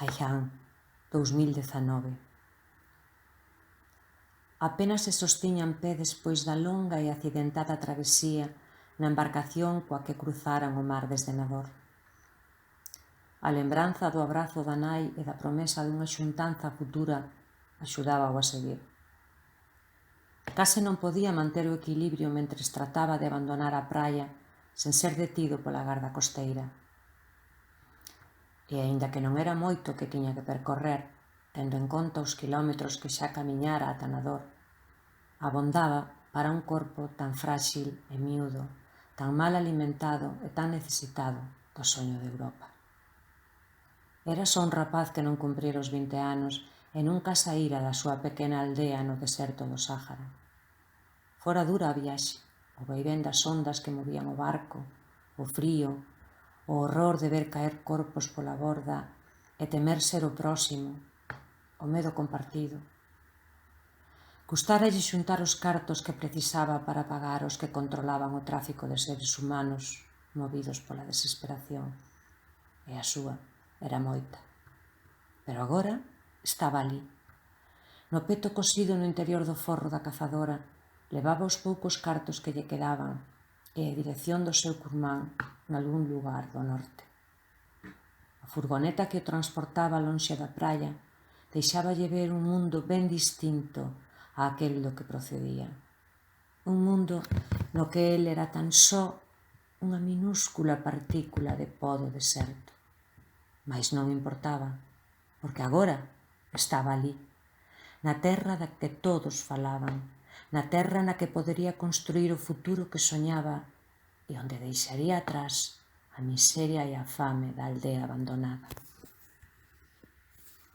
Haiyan, 2019. Apenas se sostiña en pé despois da longa e accidentada travesía na embarcación coa que cruzaran o mar desde Nador. A lembranza do abrazo da nai e da promesa dunha xuntanza futura axudábao a seguir. Case non podía manter o equilibrio mentres trataba de abandonar a praia sen ser detido pola garda costeira. E aínda que non era moito que tiña que percorrer, tendo en conta os quilómetros que xa camiñara ata Nador, abondaba para un corpo tan frágil e miúdo, tan mal alimentado e tan necesitado do soño de Europa. Era só un rapaz que non cumprira os 20 anos e nunca saíra da súa pequena aldea no deserto do Sáhara. Fora dura a viaxe, o vaivén das ondas que movían o barco, o frío, o horror de ver caer corpos pola borda e temer ser o próximo, o medo compartido. Custáralle xuntar os cartos que precisaba para pagar os que controlaban o tráfico de seres humanos movidos pola desesperación. E a súa era moita. Pero agora estaba ali. No peto cosido no interior do forro da cazadora, levaba os poucos cartos que lle quedaban e a dirección do seu curmán nalgún lugar do norte. A furgoneta que o transportaba lonxe da praia deixáballe ver un mundo ben distinto a aquel do que procedía. Un mundo no que el era tan só unha minúscula partícula de pó do deserto. Mais non importaba, porque agora estaba ali, na terra da que todos falaban, na terra na que podería construir o futuro que soñaba e onde deixaría atrás a miseria e a fame da aldea abandonada.